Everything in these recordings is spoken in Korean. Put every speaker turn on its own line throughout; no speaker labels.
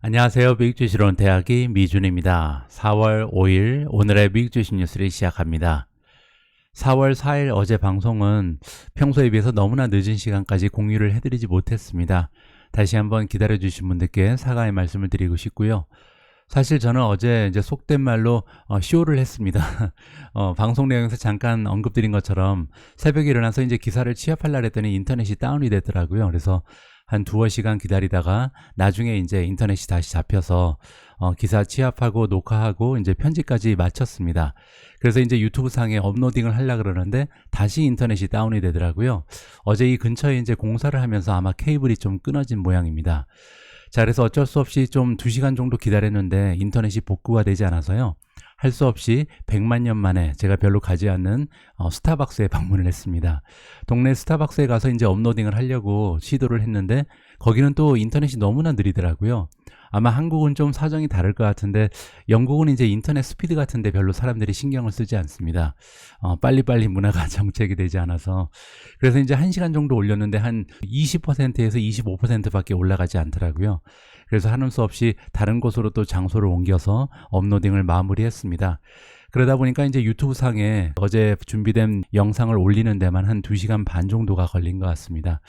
안녕하세요. 미국주식론 대학의 미준입니다. 4월 5일 오늘의 미국주식 뉴스를 시작합니다. 4월 4일 어제 방송은 평소에 비해서 너무나 늦은 시간까지 공유를 해드리지 못했습니다. 다시 한번 기다려주신 분들께 사과의 말씀을 드리고 싶고요. 사실 저는 어제 이제 속된 말로 쇼를 했습니다. 방송 내용에서 잠깐 언급드린 것처럼 새벽에 일어나서 이제 기사를 취합하려고 했더니 인터넷이 다운이 되더라고요. 그래서 한 두어 시간 기다리다가 나중에 이제 인터넷이 다시 잡혀서 기사 취합하고 녹화하고 이제 편집까지 마쳤습니다. 그래서 이제 유튜브 상에 업로딩을 하려고 그러는데 다시 인터넷이 다운이 되더라고요. 어제 이 근처에 이제 공사를 하면서 아마 케이블이 좀 끊어진 모양입니다. 자, 그래서 어쩔 수 없이 좀 2시간 정도 기다렸는데 인터넷이 복구가 되지 않아서요. 할 수 없이 100만 년 만에 제가 별로 가지 않는 스타벅스에 방문을 했습니다. 동네 스타벅스에 가서 이제 업로딩을 하려고 시도를 했는데 거기는 또 인터넷이 너무나 느리더라고요. 아마 한국은 좀 사정이 다를 것 같은데 영국은 이제 인터넷 스피드 같은데 별로 사람들이 신경을 쓰지 않습니다. 빨리빨리 문화가 정책이 되지 않아서 그래서 이제 1시간 정도 올렸는데 한 20%에서 25%밖에 올라가지 않더라고요. 그래서 하는 수 없이 다른 곳으로 또 장소를 옮겨서 업로딩을 마무리했습니다. 그러다 보니까 이제 유튜브 상에 어제 준비된 영상을 올리는 데만 한 2시간 반 정도가 걸린 것 같습니다.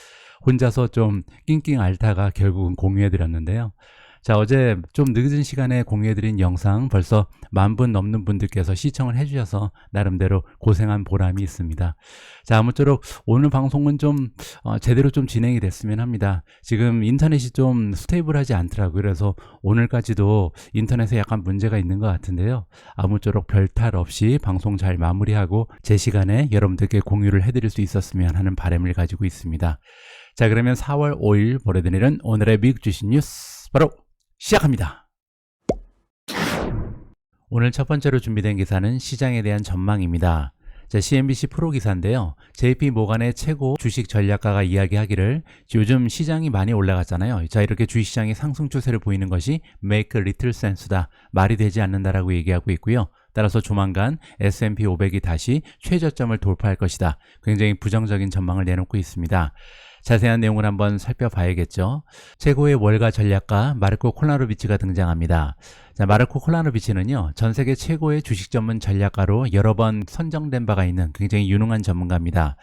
혼자서 좀 낑낑 앓다가 결국은 공유해드렸는데요. 자, 어제 좀 늦은 시간에 공유해드린 영상 벌써 10,000분 넘는 분들께서 시청을 해주셔서 나름대로 고생한 보람이 있습니다. 자, 아무쪼록 오늘 방송은 좀 제대로 좀 진행이 됐으면 합니다. 지금 인터넷이 좀 스테이블하지 않더라고요. 그래서 오늘까지도 인터넷에 약간 문제가 있는 것 같은데요. 아무쪼록 별탈 없이 방송 잘 마무리하고 제 시간에 여러분들께 공유를 해드릴 수 있었으면 하는 바람을 가지고 있습니다. 자, 그러면 4월 5일 보내드리는 오늘의 미국 주식 뉴스 바로 시작합니다. 오늘 첫 번째로 준비된 기사는 시장에 대한 전망입니다. 자, CNBC 프로 기사인데요. JP 모간의 최고 주식 전략가가 이야기하기를 요즘 시장이 많이 올라갔잖아요. 자, 이렇게 주식시장이 상승 추세를 보이는 것이 make little sense다. 말이 되지 않는다라고 얘기하고 있고요. 따라서 조만간 S&P 500이 다시 최저점을 돌파할 것이다. 굉장히 부정적인 전망을 내놓고 있습니다. 자세한 내용을 한번 살펴봐야겠죠. 최고의 월가 전략가 마르코 콜라노비치가 등장합니다. 자, 마르코 콜라노비치는요, 전 세계 최고의 주식 전문 전략가로 여러 번 선정된 바가 있는 굉장히 유능한 전문가입니다.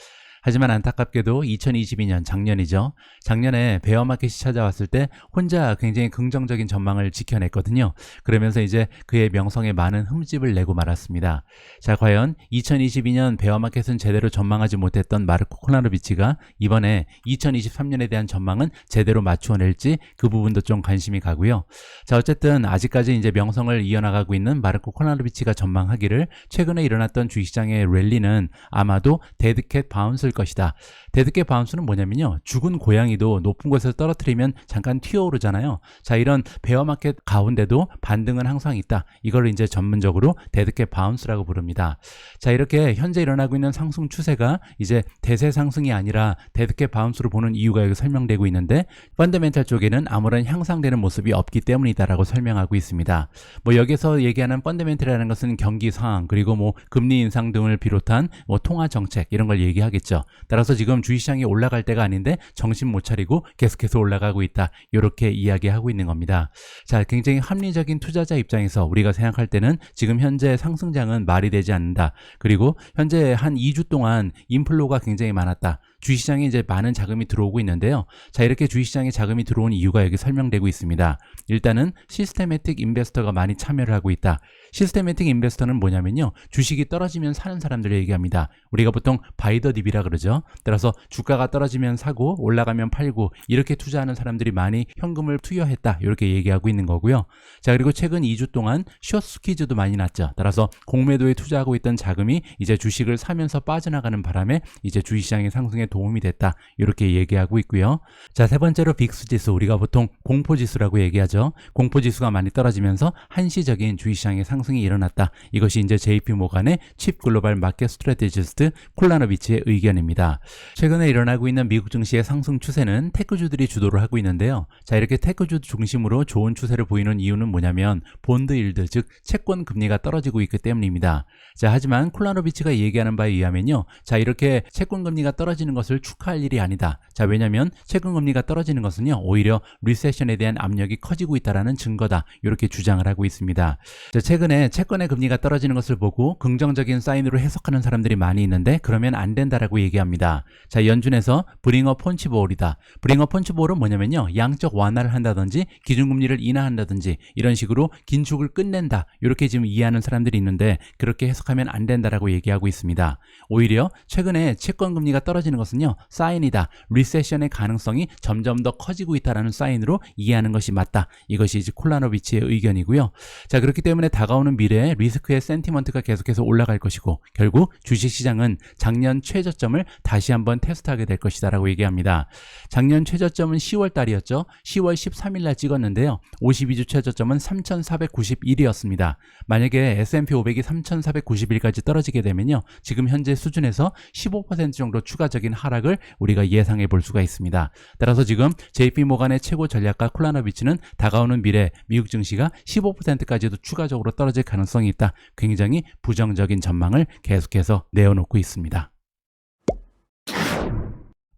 하지만 안타깝게도 2022년 작년이죠. 작년에 베어마켓이 찾아왔을 때 혼자 굉장히 긍정적인 전망을 지켜냈거든요. 그러면서 이제 그의 명성에 많은 흠집을 내고 말았습니다. 자, 과연 2022년 베어마켓은 제대로 전망하지 못했던 마르코 콜라노비치가 이번에 2023년에 대한 전망은 제대로 맞추어낼지 그 부분도 좀 관심이 가고요. 자, 어쨌든 아직까지 이제 명성을 이어나가고 있는 마르코 콜라노비치가 전망하기를 최근에 일어났던 주식시장의 랠리는 아마도 데드캣 바운스를 것이다. 데드캣 바운스는 뭐냐면요, 죽은 고양이도 높은 곳에서 떨어뜨리면 잠깐 튀어오르잖아요. 자, 이런 베어마켓 가운데도 반등은 항상 있다. 이걸 이제 전문적으로 데드캣 바운스라고 부릅니다. 자, 이렇게 현재 일어나고 있는 상승 추세가 이제 대세 상승이 아니라 데드캣 바운스로 보는 이유가 여기 설명되고 있는데 펀더멘탈 쪽에는 아무런 향상되는 모습이 없기 때문이다라고 설명하고 있습니다. 뭐 여기서 얘기하는 펀더멘탈이라는 것은 경기 상황 그리고 뭐 금리 인상 등을 비롯한 뭐 통화 정책 이런 걸 얘기하겠죠. 따라서 지금 주식시장이 올라갈 때가 아닌데 정신 못 차리고 계속해서 올라가고 있다. 이렇게 이야기하고 있는 겁니다. 자, 굉장히 합리적인 투자자 입장에서 우리가 생각할 때는 지금 현재 상승장은 말이 되지 않는다. 그리고 현재 한 2주 동안 인플로가 굉장히 많았다. 주식시장에 이제 많은 자금이 들어오고 있는데요. 자, 이렇게 주식시장에 자금이 들어온 이유가 여기 설명되고 있습니다. 일단은 시스테매틱 인베스터가 많이 참여를 하고 있다. 시스테매틱 인베스터는 뭐냐면요, 주식이 떨어지면 사는 사람들을 얘기합니다. 우리가 보통 바이 더 딥이라 그러죠. 따라서 주가가 떨어지면 사고 올라가면 팔고 이렇게 투자하는 사람들이 많이 현금을 투여했다. 이렇게 얘기하고 있는 거고요. 자, 그리고 최근 2주 동안 숏 스퀴즈도 많이 났죠. 따라서 공매도에 투자하고 있던 자금이 이제 주식을 사면서 빠져나가는 바람에 이제 주식시장의 상승에 도움이 됐다. 이렇게 얘기하고 있고요. 자, 세 번째로 빅스지수, 우리가 보통 공포지수라고 얘기하죠. 공포지수가 많이 떨어지면서 한시적인 주식시장의 상승이 일어났다. 이것이 이제 JP 모간의 칩 글로벌 마켓 스트래티지스트 콜라노비치의 의견입니다. 최근에 일어나고 있는 미국 증시의 상승 추세는 테크주들이 주도를 하고 있는데요. 자, 이렇게 테크주 중심으로 좋은 추세를 보이는 이유는 뭐냐면 본드 일드, 즉 채권 금리가 떨어지고 있기 때문입니다. 자, 하지만 콜라노비치가 얘기하는 바에 의하면요, 자, 이렇게 채권 금리가 떨어지는 것을 축하할 일이 아니다. 자, 왜냐면 채권 금리가 떨어지는 것은요, 오히려 리세션에 대한 압력이 커지고 있다라는 증거다. 이렇게 주장을 하고 있습니다. 자, 최근에 채권의 금리가 떨어지는 것을 보고 긍정적인 사인으로 해석하는 사람들이 많이 있는데 그러면 안 된다라고 얘기합니다. 자, 연준에서 브링어 펀치볼이다. 브링어 펀치볼은 뭐냐면요, 양적 완화를 한다든지 기준금리를 인하한다든지 이런 식으로 긴축을 끝낸다. 이렇게 지금 이해하는 사람들이 있는데 그렇게 해석하면 안 된다라고 얘기하고 있습니다. 오히려 최근에 채권 금리가 떨어지는 것은요, 사인이다. 리세션의 가능성이 점점 더 커지고 있다라는 사인으로 이해하는 것이 맞다. 이것이 이제 콜라노비치의 의견이고요. 자, 그렇기 때문에 다가오는 미래에 리스크의 센티먼트가 계속해서 올라갈 것이고 결국 주식시장은 작년 최저점을 다시 한번 테스트하게 될 것이다 라고 얘기합니다. 작년 최저점은 10월 달이었죠. 10월 13일 날 찍었는데요. 52주 최저점은 3,491이었습니다. 만약에 S&P 500이 3,491까지 떨어지게 되면요, 지금 현재 수준에서 15% 정도 추가적인 하락을 우리가 예상해 볼 수가 있습니다. 따라서 지금 JP모간의 최고 전략가 콜라노비치는 다가오는 미래 미국 증시가 15%까지도 추가적으로 떨어질 가능성이 있다. 굉장히 부정적인 전망을 계속해서 내어놓고 있습니다.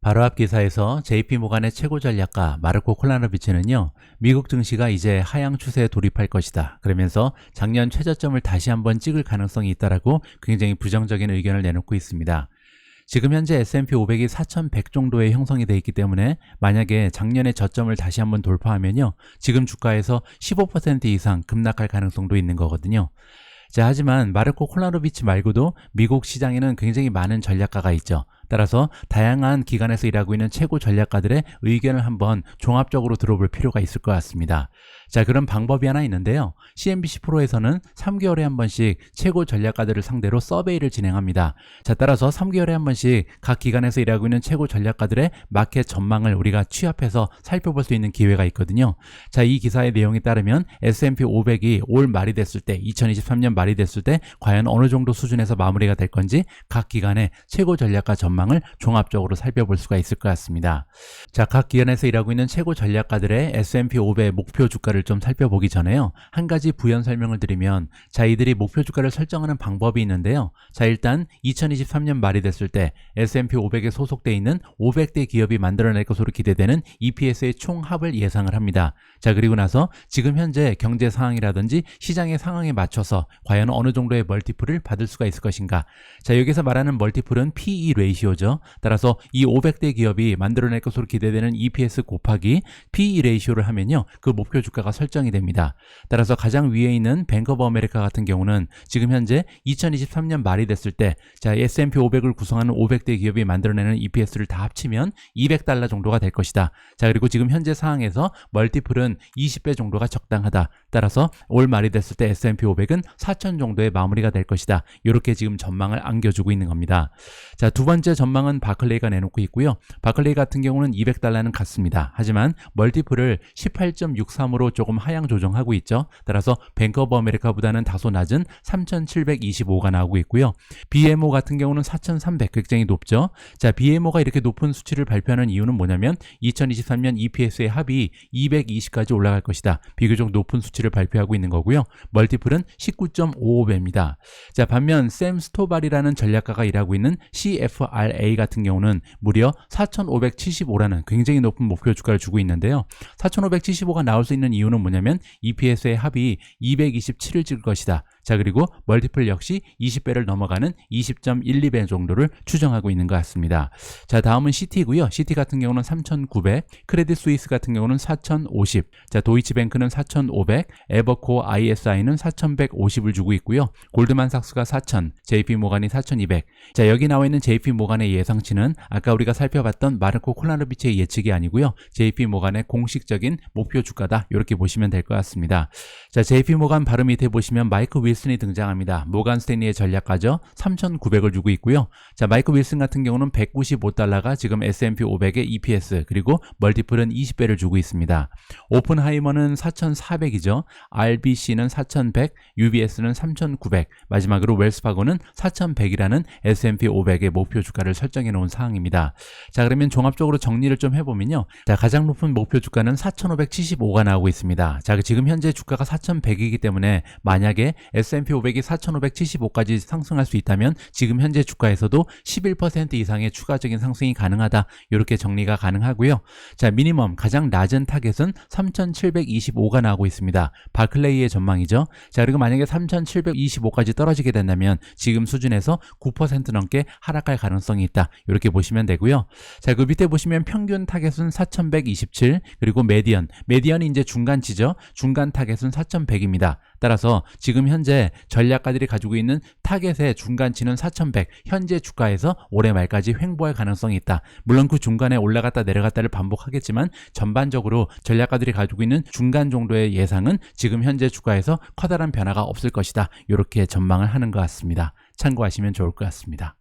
바로 앞 기사에서 JP모간의 최고 전략가 마르코 콜라노비치는요, 미국 증시가 이제 하향 추세에 돌입할 것이다. 그러면서 작년 최저점을 다시 한번 찍을 가능성이 있다라고 굉장히 부정적인 의견을 내놓고 있습니다. 지금 현재 S&P 500이 4,100 정도의 형성이 되어 있기 때문에 만약에 작년의 저점을 다시 한번 돌파하면요, 지금 주가에서 15% 이상 급락할 가능성도 있는 거거든요. 자, 하지만 마르코 콜라노비치 말고도 미국 시장에는 굉장히 많은 전략가가 있죠. 따라서 다양한 기관에서 일하고 있는 최고 전략가들의 의견을 한번 종합적으로 들어볼 필요가 있을 것 같습니다. 자, 그런 방법이 하나 있는데요. CNBC 프로에서는 3개월에 한 번씩 최고 전략가들을 상대로 서베이를 진행합니다. 자, 따라서 3개월에 한 번씩 각 기관에서 일하고 있는 최고 전략가들의 마켓 전망을 우리가 취합해서 살펴볼 수 있는 기회가 있거든요. 자, 이 기사의 내용에 따르면 S&P 500이 올 말이 됐을 때, 2023년 말이 됐을 때 과연 어느 정도 수준에서 마무리가 될 건지 각 기관의 최고 전략가 전망을 종합적으로 살펴볼 수가 있을 것 같습니다. 자, 각 기관에서 일하고 있는 최고 전략가들의 S&P 500 목표 주가를 좀 살펴보기 전에요, 한 가지 부연 설명을 드리면, 자, 이들이 목표 주가를 설정하는 방법이 있는데요. 자, 일단 2023년 말이 됐을 때 S&P 500에 소속되어 있는 500대 기업이 만들어낼 것으로 기대되는 EPS의 총합을 예상을 합니다. 자, 그리고 나서 지금 현재 경제 상황이라든지 시장의 상황에 맞춰서 과연 어느 정도의 멀티플을 받을 수가 있을 것인가. 자, 여기서 말하는 멀티플은 PE 레이시오죠. 따라서 이 500대 기업이 만들어낼 것으로 기대되는 EPS 곱하기 PE 레이시오를 하면요, 그 목표 주가가 설정이 됩니다. 따라서 가장 위에 있는 뱅크 오브 아메리카 같은 경우는 지금 현재 2023년 말이 됐을 때, 자, S&P 500을 구성하는 500대 기업이 만들어내는 EPS를 다 합치면 $200 정도가 될 것이다. 자, 그리고 지금 현재 상황에서 멀티플은 20배 정도가 적당하다. 따라서 올 말이 됐을 때 S&P 500은 4,000 정도의 마무리가 될 것이다. 이렇게 지금 전망을 안겨주고 있는 겁니다. 자, 두 번째 전망은 바클레이가 내놓고 있고요. 바클레이 같은 경우는 $200는 같습니다. 하지만 멀티플을 18.63으로 조금 하향 조정하고 있죠. 따라서 뱅크 오브 아메리카보다는 다소 낮은 3,725가 나오고 있고요. BMO 같은 경우는 4,300, 굉장히 높죠. 자, BMO가 이렇게 높은 수치를 발표하는 이유는 뭐냐면 2023년 EPS의 합이 220까지 올라갈 것이다. 비교적 높은 수치를 발표하고 있는 거고요. 멀티플은 19.55배입니다. 자, 반면 샘 스토발이라는 전략가가 일하고 있는 CFRA 같은 경우는 무려 4,575라는 굉장히 높은 목표 주가를 주고 있는데요. 4,575가 나올 수 있는 이유는 뭐냐면 EPS의 합이 227을 찍을 것이다. 자, 그리고 멀티플 역시 20배를 넘어가는 20.12배 정도를 추정하고 있는 것 같습니다. 자, 다음은 CT고요. CT 같은 경우는 3,900, 크레딧 스위스 같은 경우는 4,050, 자, 도이치뱅크는 4,500, 에버코어 ISI는 4,150을 주고 있고요. 골드만삭스가 4,000, JP모간이 4,200. 자, 여기 나와 있는 JP모간의 예상치는 아까 우리가 살펴봤던 마르코 콜라노비치의 예측이 아니고요. JP모간의 공식적인 목표 주가다. 이렇게 보시면 될 것 같습니다. 자, JP모간 바로 밑에 보시면 마이크 윌슨이 등장합니다. 모간 스탠리의 전략가죠. 3,900을 주고 있고요. 자, 마이크 윌슨 같은 경우는 $195가 지금 S&P 500의 EPS, 그리고 멀티플은 20배를 주고 있습니다. 오픈하이머는 4,400이죠. RBC는 4,100, UBS는 3,900, 마지막으로 웰스파고는 4,100이라는 S&P 500의 목표 주가를 설정해 놓은 사항입니다. 자, 그러면 종합적으로 정리를 좀 해보면요. 자, 가장 높은 목표 주가는 4,575가 나오고 있습니다. 자, 지금 현재 주가가 4,100이기 때문에 만약에 S&P 500이 4,575까지 상승할 수 있다면 지금 현재 주가에서도 11% 이상의 추가적인 상승이 가능하다. 이렇게 정리가 가능하고요. 자, 미니멈 가장 낮은 타겟은 3,725가 나오고 있습니다. 바클레이의 전망이죠. 자, 그리고 만약에 3,725까지 떨어지게 된다면 지금 수준에서 9% 넘게 하락할 가능성이 있다. 이렇게 보시면 되고요. 자, 그 밑에 보시면 평균 타겟은 4,127, 그리고 메디언이 이제 중간치죠. 중간 타겟은 4,100입니다. 따라서 지금 현재 전략가들이 가지고 있는 타겟의 중간치는 4,100, 현재 주가에서 올해 말까지 횡보할 가능성이 있다. 물론 그 중간에 올라갔다 내려갔다를 반복하겠지만 전반적으로 전략가들이 가지고 있는 중간 정도의 예상은 지금 현재 주가에서 커다란 변화가 없을 것이다. 이렇게 전망을 하는 것 같습니다. 참고하시면 좋을 것 같습니다.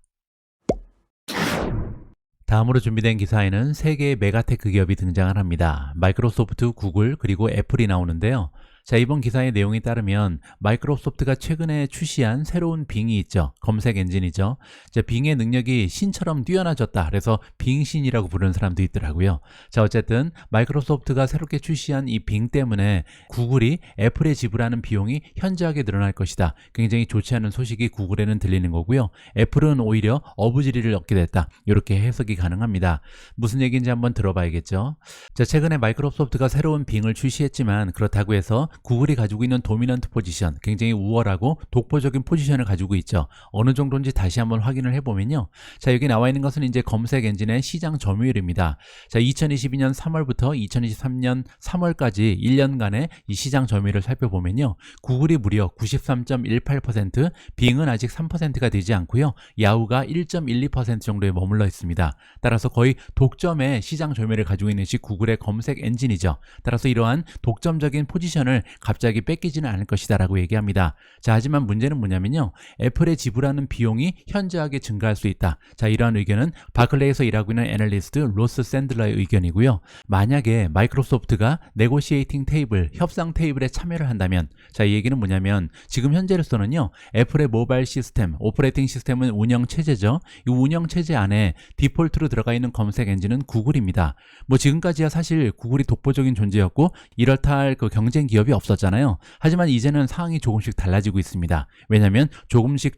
다음으로 준비된 기사에는 3개의 메가테크 기업이 등장을 합니다. 마이크로소프트, 구글, 그리고 애플이 나오는데요. 자, 이번 기사의 내용에 따르면 마이크로소프트가 최근에 출시한 새로운 빙이 있죠. 검색 엔진이죠. 자, 빙의 능력이 신처럼 뛰어나졌다. 그래서 빙신이라고 부르는 사람도 있더라고요. 자, 어쨌든 마이크로소프트가 새롭게 출시한 이 빙 때문에 구글이 애플에 지불하는 비용이 현저하게 늘어날 것이다. 굉장히 좋지 않은 소식이 구글에는 들리는 거고요. 애플은 오히려 어부지리를 얻게 됐다. 이렇게 해석이 가능합니다. 무슨 얘기인지 한번 들어봐야겠죠. 자, 최근에 마이크로소프트가 새로운 빙을 출시했지만 그렇다고 해서 구글이 가지고 있는 도미넌트 포지션, 굉장히 우월하고 독보적인 포지션을 가지고 있죠. 어느 정도인지 다시 한번 확인을 해보면요. 자, 여기 나와 있는 것은 이제 검색 엔진의 시장 점유율입니다. 자, 2022년 3월부터 2023년 3월까지 1년간의 이 시장 점유율을 살펴보면요. 구글이 무려 93.18%, 빙은 아직 3%가 되지 않고요. 야후가 1.12% 정도에 머물러 있습니다. 따라서 거의 독점의 시장 점유율을 가지고 있는 것이 구글의 검색 엔진이죠. 따라서 이러한 독점적인 포지션을 갑자기 뺏기지는 않을 것이다 라고 얘기합니다. 자, 하지만 문제는 뭐냐면요. 애플에 지불하는 비용이 현저하게 증가할 수 있다. 자, 이러한 의견은 바클레이에서 일하고 있는 애널리스트 로스 샌들러의 의견이고요. 만약에 마이크로소프트가 네고시에이팅 테이블, 협상 테이블에 참여를 한다면, 자, 이 얘기는 뭐냐면 지금 현재로서는요. 애플의 모바일 시스템, 오퍼레이팅 시스템은 운영체제죠. 이 운영체제 안에 디폴트로 들어가 있는 검색 엔진은 구글입니다. 뭐 지금까지야 사실 구글이 독보적인 존재였고 이렇다 할 그 경쟁 기업이 없었잖아요. 하지만 이제는 상황이 조금씩 달라지고 있습니다. 왜냐하면 조금씩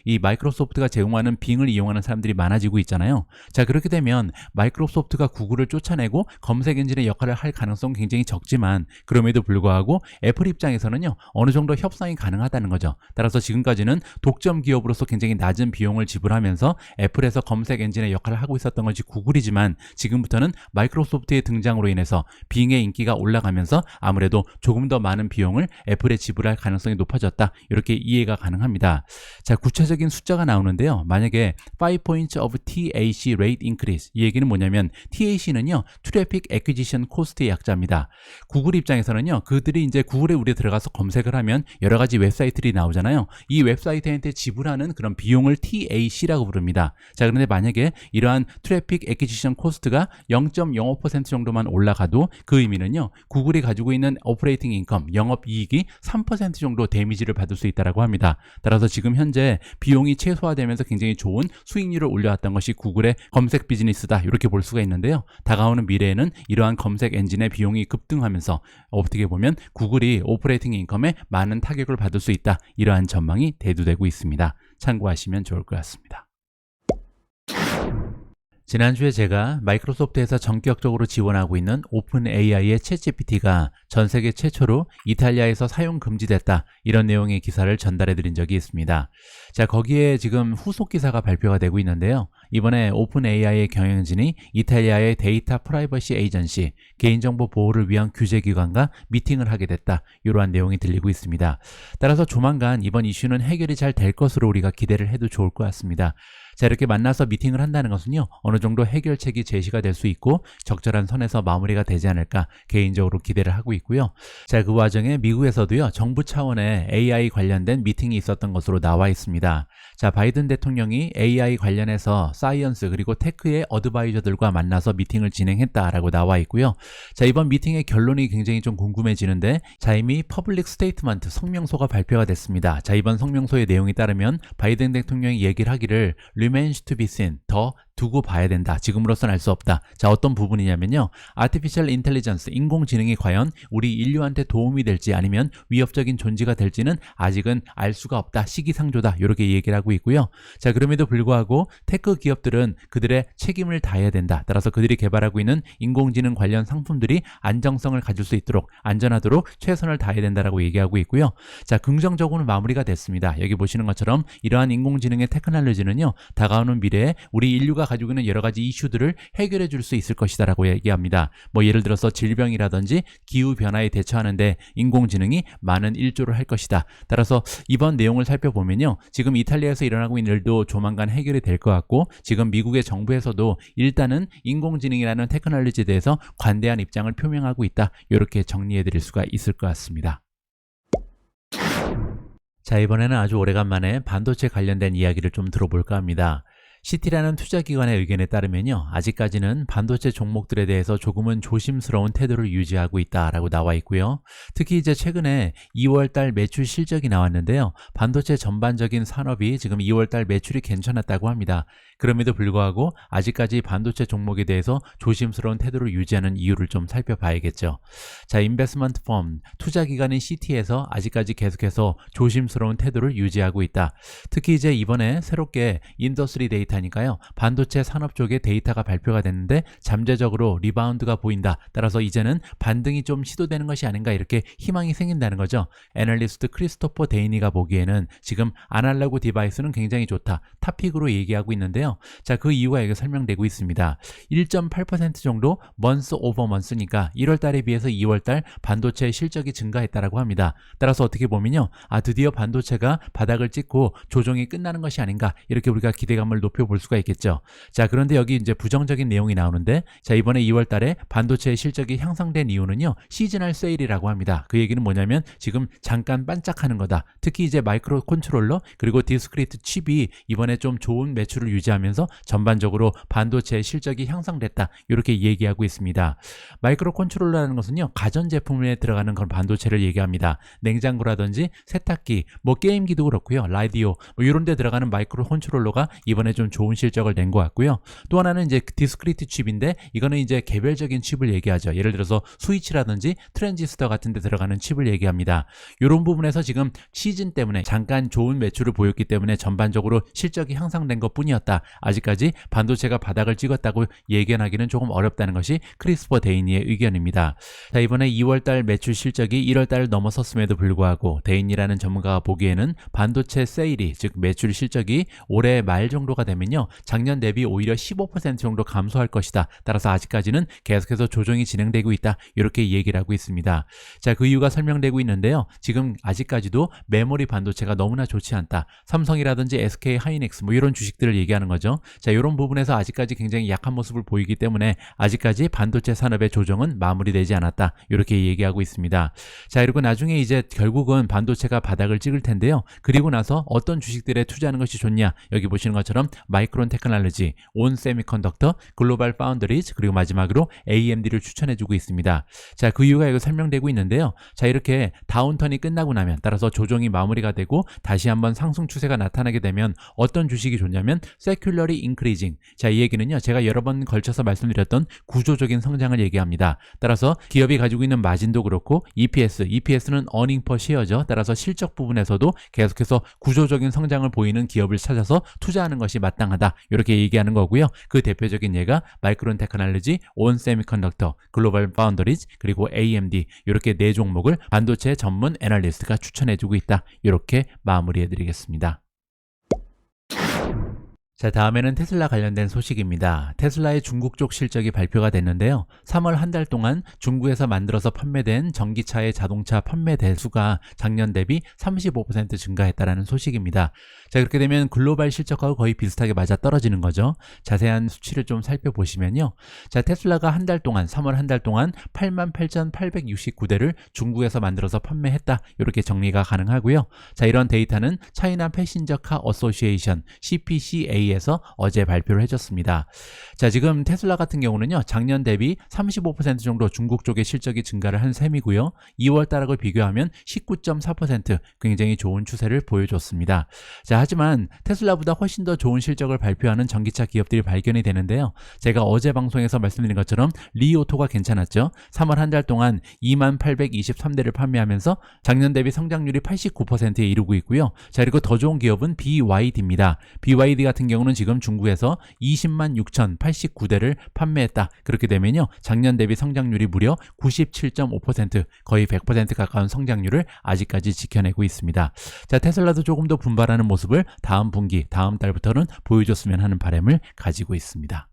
이 마이크로소프트가 제공하는 빙을 이용하는 사람들이 많아지고 있잖아요. 자, 그렇게 되면 마이크로소프트가 구글을 쫓아내고 검색 엔진의 역할을 할 가능성은 굉장히 적지만 그럼에도 불구하고 애플 입장에서는요. 어느 정도 협상이 가능하다는 거죠. 따라서 지금까지는 독점 기업으로서 굉장히 낮은 비용을 지불하면서 애플에서 검색 엔진의 역할을 하고 있었던 것이 구글이지만 지금부터는 마이크로소프트의 등장으로 인해서 빙의 인기가 올라가면서 아무래도 조금 더 많은 비용을 애플에 지불할 가능성이 높아졌다. 이렇게 이해가 가능합니다. 자, 구체적인 숫자가 나오는데요. 만약에 5 points of TAC rate increase, 이 얘기는 뭐냐면 TAC는요. Traffic Acquisition Cost의 약자입니다. 구글 입장에서는요. 그들이 이제 구글에 우리 들어가서 검색을 하면 여러 가지 웹사이트들이 나오잖아요. 이 웹사이트한테 지불하는 그런 비용을 TAC라고 부릅니다. 자, 그런데 만약에 이러한 Traffic Acquisition Cost가 0.05% 정도만 올라가도 그 의미는요. 구글이 가지고 있는 오퍼레이팅 인컴, 영업이익이 3% 정도 데미지를 받을 수 있다고 합니다. 따라서 지금 현재 비용이 최소화되면서 굉장히 좋은 수익률을 올려왔던 것이 구글의 검색 비즈니스다. 이렇게 볼 수가 있는데요. 다가오는 미래에는 이러한 검색 엔진의 비용이 급등하면서 어떻게 보면 구글이 오퍼레이팅 인컴에 많은 타격을 받을 수 있다. 이러한 전망이 대두되고 있습니다. 참고하시면 좋을 것 같습니다. 지난주에 제가 마이크로소프트에서 전격적으로 지원하고 있는 오픈 AI의 챗GPT가 전 세계 최초로 이탈리아에서 사용 금지됐다. 이런 내용의 기사를 전달해 드린 적이 있습니다. 자, 거기에 지금 후속 기사가 발표가 되고 있는데요. 이번에 오픈 AI의 경영진이 이탈리아의 데이터 프라이버시 에이전시, 개인정보 보호를 위한 규제기관과 미팅을 하게 됐다. 이러한 내용이 들리고 있습니다. 따라서 조만간 이번 이슈는 해결이 잘 될 것으로 우리가 기대를 해도 좋을 것 같습니다. 자, 이렇게 만나서 미팅을 한다는 것은요. 어느 정도 해결책이 제시가 될 수 있고 적절한 선에서 마무리가 되지 않을까 개인적으로 기대를 하고 있고요. 자, 그 와중에 미국에서도요. 정부 차원의 AI 관련된 미팅이 있었던 것으로 나와 있습니다. 자, 바이든 대통령이 AI 관련해서 사이언스 그리고 테크의 어드바이저들과 만나서 미팅을 진행했다라고 나와 있고요. 자, 이번 미팅의 결론이 굉장히 좀 궁금해지는데 자, 이미 퍼블릭 스테이트먼트 성명서가 발표가 됐습니다. 자, 이번 성명서의 내용에 따르면 바이든 대통령이 얘기를 하기를 remains to be seen, 더 두고 봐야 된다. 지금으로선 알 수 없다. 자, 어떤 부분이냐면요. Artificial Intelligence, 인공지능이 과연 우리 인류한테 도움이 될지 아니면 위협적인 존재가 될지는 아직은 알 수가 없다. 시기상조다. 이렇게 얘기를 하고 있고요. 자, 그럼에도 불구하고 테크 기업들은 그들의 책임을 다해야 된다. 따라서 그들이 개발하고 있는 인공지능 관련 상품들이 안정성을 가질 수 있도록 안전하도록 최선을 다해야 된다라고 얘기하고 있고요. 자, 긍정적으로 마무리가 됐습니다. 여기 보시는 것처럼 이러한 인공지능의 테크놀로지는요, 다가오는 미래에 우리 인류가 가지고 있는 여러 가지 이슈들을 해결해 줄 수 있을 것이다라고 얘기합니다. 뭐 예를 들어서 질병이라든지 기후 변화에 대처하는데 인공지능이 많은 일조를 할 것이다. 따라서 이번 내용을 살펴보면요, 지금 이탈리아에서 일어나고 있는 일도 조만간 해결이 될 것 같고, 지금 미국의 정부에서도 일단은 인공지능이라는 테크놀로지에 대해서 관대한 입장을 표명하고 있다. 이렇게 정리해 드릴 수가 있을 것 같습니다. 자, 이번에는 아주 오래간만에 반도체 관련된 이야기를 좀 들어볼까 합니다. 시티라는 투자기관의 의견에 따르면요, 아직까지는 반도체 종목들에 대해서 조금은 조심스러운 태도를 유지하고 있다라고 나와 있고요. 특히 이제 최근에 2월달 매출 실적이 나왔는데요, 반도체 전반적인 산업이 지금 2월달 매출이 괜찮았다고 합니다. 그럼에도 불구하고 아직까지 반도체 종목에 대해서 조심스러운 태도를 유지하는 이유를 좀 살펴봐야겠죠. 자, 인베스먼트 펌, 투자기관인 시티에서 아직까지 계속해서 조심스러운 태도를 유지하고 있다. 특히 이제 이번에 새롭게 인더스트리 데이터니까요, 반도체 산업 쪽의 데이터가 발표가 됐는데 잠재적으로 리바운드가 보인다. 따라서 이제는 반등이 좀 시도되는 것이 아닌가, 이렇게 희망이 생긴다는 거죠. 애널리스트 크리스토퍼 데이니가 보기에는 지금 아날로그 디바이스는 굉장히 좋다, 탑픽으로 얘기하고 있는데요. 자, 그 이유가 여기 설명되고 있습니다. 1.8% 정도 먼스 오버 먼스니까 1월 달에 비해서 2월 달 반도체 실적이 증가했다라고 합니다. 따라서 어떻게 보면요, 드디어 반도체가 바닥을 찍고 조정이 끝나는 것이 아닌가, 이렇게 우리가 기대감을 높여볼 수가 있겠죠. 자, 그런데 여기 이제 부정적인 내용이 나오는데, 자, 이번에 2월 달에 반도체의 실적이 향상된 이유는요, 시즈널 세일이라고 합니다. 그 얘기는 뭐냐면 지금 잠깐 반짝하는 거다. 특히 이제 마이크로 컨트롤러 그리고 디스크리트 칩이 이번에 좀 좋은 매출을 유지하면서 전반적으로 반도체의 실적이 향상됐다, 이렇게 얘기하고 있습니다. 마이크로 컨트롤러라는 것은요, 가전제품에 들어가는 그런 반도체를 얘기합니다. 냉장고라든지 세탁기, 뭐 게임기도 그렇고요, 라디오, 뭐 이런 데 들어가는 마이크로 컨트롤러가 이번에 좀 좋은 실적을 낸 것 같고요. 또 하나는 이제 디스크리트 칩인데, 이거는 이제 개별적인 칩을 얘기하죠. 예를 들어서 스위치라든지 트랜지스터 같은 데 들어가는 칩을 얘기합니다. 이런 부분에서 지금 시즌 때문에 잠깐 좋은 매출을 보였기 때문에 전반적으로 실적이 향상된 것 뿐이었다. 아직까지 반도체가 바닥을 찍었다고 예견하기는 조금 어렵다는 것이 크리스퍼 데이니의 의견입니다. 자, 이번에 2월달 매출 실적이 1월달을 넘어섰음에도 불구하고 데이니라는 전문가가 보기에는 반도체 세일이, 즉 매출 실적이 올해 말 정도가 되면요, 작년 대비 오히려 15% 정도 감소할 것이다. 따라서 아직까지는 계속해서 조정이 진행되고 있다, 이렇게 얘기를 하고 있습니다. 자, 그 이유가 설명되고 있는데요, 지금 아직까지도 메모리 반도체가 너무나 좋지 않다. 삼성이라든지 SK 하이닉스 뭐 이런 주식들을 얘기하는 거죠. 자, 이런 부분에서 아직까지 굉장히 약한 모습을 보이기 때문에 아직까지 반도체 산업의 조정은 마무리되지 않았다, 이렇게 얘기하고 있습니다. 자, 그리고 나중에 이제 결국은 반도체가 바닥을 찍을 텐데요, 그리고 나서 어떤 주식들에 투자하는 것이 좋냐, 여기 보시는 것처럼 마이크론 테크놀로지, 온 세미컨덕터, 글로벌 파운드리즈, 그리고 마지막으로 AMD를 추천해주고 있습니다. 자, 그 이유가 여기 설명되고 있는데요, 자, 이렇게 다운턴이 끝나고 나면, 따라서 조정이 마무리가 되고 다시 한번 상승 추세가 나타나게 되면 어떤 주식이 좋냐면 secularly increasing. 자, 이 얘기는요, 제가 여러 번 걸쳐서 말씀드렸던 구조적인 성장을 얘기합니다. 따라서 기업이 가지고 있는 마진도 그렇고 EPS는 earning per share죠. 따라서 실적 부분에서도 계속해서 구조적인 성장을 보이는 기업을 찾아서 투자하는 것이 마땅하다, 이렇게 얘기하는 거고요. 그 대표적인 예가 마이크론 테크놀로지, 온 세미컨덕터, 글로벌 파운더리즈, 그리고 AMD, 이렇게 네 종목을 반도체 전문 애널리스트가 추천해주고 있다, 이렇게 마무리해드리겠습니다. 자, 다음에는 테슬라 관련된 소식입니다. 테슬라의 중국 쪽 실적이 발표가 됐는데요, 3월 한 달 동안 중국에서 만들어서 판매된 전기차의 자동차 판매 대수가 작년 대비 35% 증가했다는 소식입니다. 자, 그렇게 되면 글로벌 실적하고 거의 비슷하게 맞아떨어지는 거죠. 자세한 수치를 좀 살펴보시면요, 자, 테슬라가 한 달 동안, 3월 한 달 동안 88,869대를 중국에서 만들어서 판매했다, 이렇게 정리가 가능하고요. 자, 이런 데이터는 차이나 패신저 카 어소시에이션 CPCA SEI에서 어제 발표를 해줬습니다. 자, 지금 테슬라 같은 경우는요, 작년 대비 35% 정도 중국 쪽의 실적이 증가를 한 셈이고요. 2월 달하고 비교하면 19.4% 굉장히 좋은 추세를 보여줬습니다. 자, 하지만 테슬라보다 훨씬 더 좋은 실적을 발표하는 전기차 기업들이 발견이 되는데요. 제가 어제 방송에서 말씀드린 것처럼 리오토가 괜찮았죠. 3월 한 달 동안 2823대를 판매하면서 작년 대비 성장률이 89%에 이르고 있고요. 자, 그리고 더 좋은 기업은 BYD입니다. BYD 같은 경우는 지금 중국에서 206,089대를 판매했다. 그렇게 되면요, 작년 대비 성장률이 무려 97.5%, 거의 100% 가까운 성장률을 아직까지 지켜내고 있습니다. 자, 테슬라도 조금 더 분발하는 모습을 다음 분기, 다음 달부터는 보여줬으면 하는 바람을 가지고 있습니다.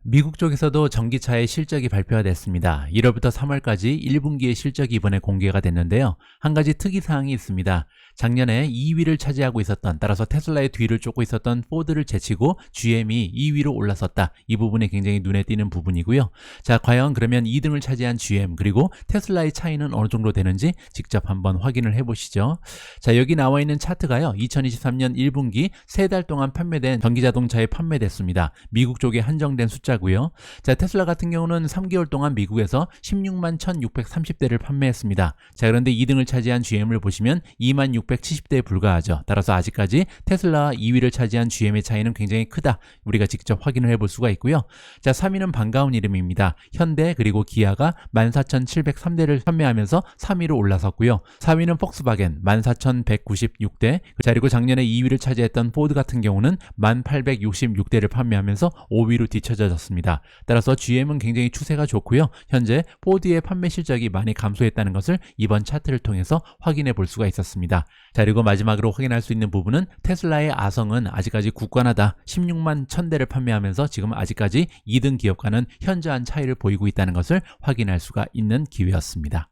미국 쪽에서도 전기차의 실적이 발표가 됐습니다. 1월부터 3월까지 1분기의 실적이 이번에 공개가 됐는데요. 한 가지 특이사항이 있습니다. 작년에 2위를 차지하고 있었던, 따라서 테슬라의 뒤를 쫓고 있었던 포드를 제치고 GM이 2위로 올라섰다. 이 부분이 굉장히 눈에 띄는 부분이고요. 자, 과연 그러면 2등을 차지한 GM 그리고 테슬라의 차이는 어느 정도 되는지 직접 한번 확인을 해보시죠. 자, 여기 나와 있는 차트가요, 2023년 1분기 3달 동안 판매된 전기자동차에 판매됐습니다. 미국 쪽에 한정된 숫자고요. 자, 테슬라 같은 경우는 3개월 동안 미국에서 16만 1630대를 판매했습니다. 자, 그런데 2등을 차지한 GM을 보시면 2만 670대에 불과하죠. 따라서 아직까지 테슬라와 2위를 차지한 GM의 차이는 굉장히 크다. 우리가 직접 확인을 해볼 수가 있고요. 자, 3위는 반가운 이름입니다. 현대 그리고 기아가 14,703대를 판매하면서 3위로 올라섰고요. 4위는 폭스바겐 14,196대. 자, 그리고 작년에 2위를 차지했던 포드 같은 경우는 1,866대를 판매하면서 5위로 뒤처졌습니다. 따라서 GM은 굉장히 추세가 좋고요. 현재 포드의 판매 실적이 많이 감소했다는 것을 이번 차트를 통해서 확인해 볼 수가 있었습니다. 자, 그리고 마지막으로 확인할 수 있는 부분은 테슬라의 아성은 아직까지 굳건하다. 16만 1000대를 판매하면서 지금 아직까지 2등 기업과는 현저한 차이를 보이고 있다는 것을 확인할 수가 있는 기회였습니다.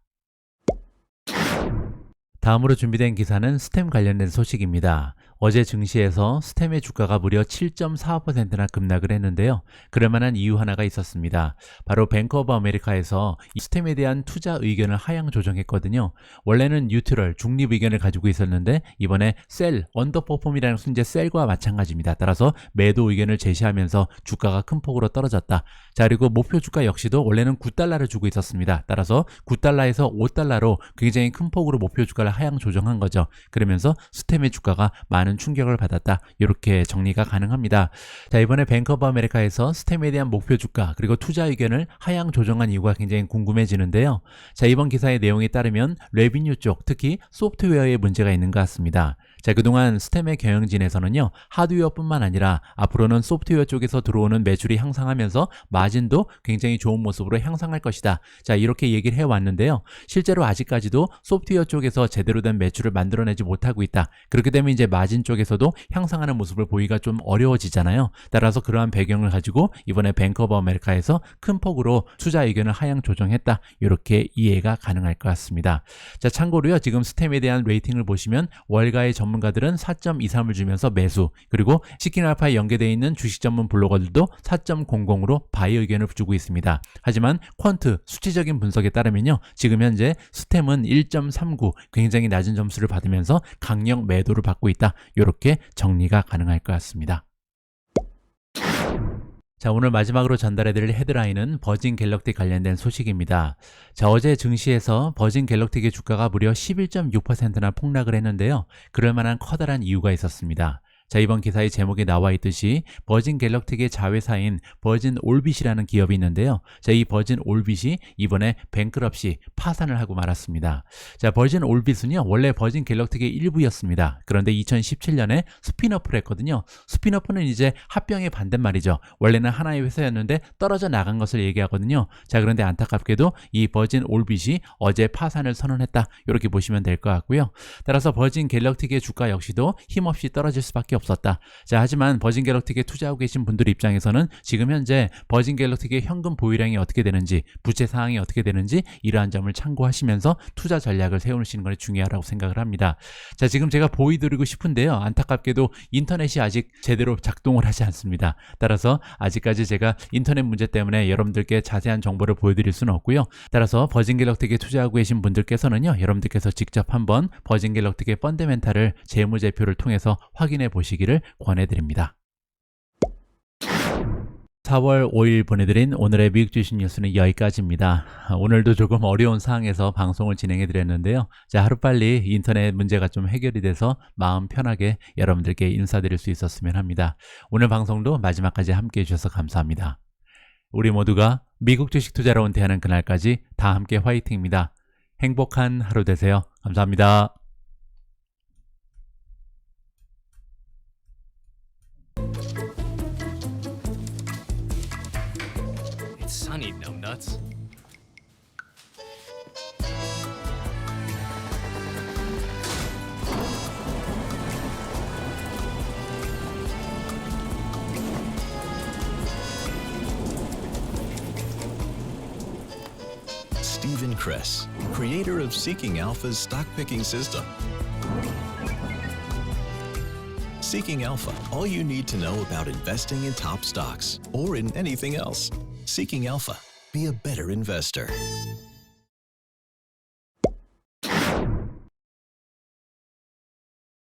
다음으로 준비된 기사는 스템 관련된 소식입니다. 어제 증시에서 스템의 주가가 무려 7.45%나 급락을 했는데요. 그럴 만한 이유 하나가 있었습니다. 바로 뱅크 오브 아메리카에서 이 스템에 대한 투자 의견을 하향 조정했거든요. 원래는 뉴트럴, 중립 의견을 가지고 있었는데 이번에 셀, 언더퍼폼이라는 순재 셀과 마찬가지입니다. 따라서 매도 의견을 제시하면서 주가가 큰 폭으로 떨어졌다. 자, 그리고 목표 주가 역시도 원래는 9달러를 주고 있었습니다. 따라서 9달러에서 5달러로 굉장히 큰 폭으로 목표 주가를 하향 조정한 거죠. 그러면서 스템의 주가가 많은 충격을 받았다. 이렇게 정리가 가능합니다. 자, 이번에 뱅크 오브 아메리카에서 스템에 대한 목표 주가 그리고 투자 의견을 하향 조정한 이유가 굉장히 궁금해지는데요. 자, 이번 기사의 내용에 따르면 레비뉴 쪽, 특히 소프트웨어에 문제가 있는 것 같습니다. 자, 그동안 스템의 경영진에서는요, 하드웨어뿐만 아니라 앞으로는 소프트웨어 쪽에서 들어오는 매출이 향상하면서 마진도 굉장히 좋은 모습으로 향상할 것이다. 자, 이렇게 얘기를 해왔는데요. 실제로 아직까지도 소프트웨어 쪽에서 제대로 된 매출을 만들어내지 못하고 있다. 그렇게 되면 이제 마진 쪽에서도 향상하는 모습을 보기가 좀 어려워지잖아요. 따라서 그러한 배경을 가지고 이번에 뱅크 오브 아메리카에서 큰 폭으로 투자 의견을 하향 조정했다. 이렇게 이해가 가능할 것 같습니다. 자, 참고로요, 지금 스템에 대한 레이팅을 보시면 월가의 전문가들은 4.23을 주면서 매수, 그리고 시킨알파에 연계되어 있는 주식 전문 블로거들도 4.00으로 바이 의견을 주고 있습니다. 하지만 퀀트 수치적인 분석에 따르면요, 지금 현재 스템은 1.39 굉장히 낮은 점수를 받으면서 강력 매도를 받고 있다. 이렇게 정리가 가능할 것 같습니다. 자, 오늘 마지막으로 전달해드릴 헤드라인은 버진 갤럭틱 관련된 소식입니다. 자, 어제 증시에서 버진 갤럭틱의 주가가 무려 11.6%나 폭락을 했는데요. 그럴 만한 커다란 이유가 있었습니다. 자, 이번 기사의 제목에 나와 있듯이 버진 갤럭틱의 자회사인 버진 올빗이라는 기업이 있는데요. 자, 이 버진 올빗이 이번에 뱅크럽시 파산을 하고 말았습니다. 자, 버진 올빗은요, 원래 버진 갤럭틱의 일부였습니다. 그런데 2017년에 스핀오프를 했거든요. 스핀오프는 이제 합병의 반대말이죠. 원래는 하나의 회사였는데 떨어져 나간 것을 얘기하거든요. 자, 그런데 안타깝게도 이 버진 올빗이 어제 파산을 선언했다. 이렇게 보시면 될 것 같고요. 따라서 버진 갤럭틱의 주가 역시도 힘없이 떨어질 수밖에 없었다. 자, 하지만 버진 갤럭틱에 투자하고 계신 분들 입장에서는 지금 현재 버진 갤럭틱의 현금 보유량이 어떻게 되는지, 부채 사항이 어떻게 되는지 이러한 점을 참고하시면서 투자 전략을 세우시는 것이 중요하다고 생각을 합니다. 자, 지금 제가 보여드리고 싶은데요. 안타깝게도 인터넷이 아직 제대로 작동을 하지 않습니다. 따라서 아직까지 제가 인터넷 문제 때문에 여러분들께 자세한 정보를 보여드릴 수는 없고요. 따라서 버진 갤럭틱에 투자하고 계신 분들께서는요, 여러분들께서 직접 한번 버진 갤럭틱의 펀더멘탈을 재무제표를 통해서 확인해 보시면 보시기를 권해드립니다. 4월 5일 보내드린 오늘의 미국 주식 뉴스는 여기까지입니다. 오늘도 조금 어려운 상황에서 방송을 진행해 드렸는데요. 자, 하루빨리 인터넷 문제가 좀 해결이 돼서 마음 편하게 여러분들께 인사드릴 수 있었으면 합니다. 오늘 방송도 마지막까지 함께 해주셔서 감사합니다. 우리 모두가 미국 주식 투자로 은퇴하는 그날까지 다 함께 화이팅입니다. 행복한 하루 되세요. 감사합니다.
It's sunny, numbnuts.
Stephen Kress, creator of Seeking Alpha's stock picking system. Seeking Alpha, all you need to know about investing in top stocks or in anything else. Seeking Alpha, be a better investor.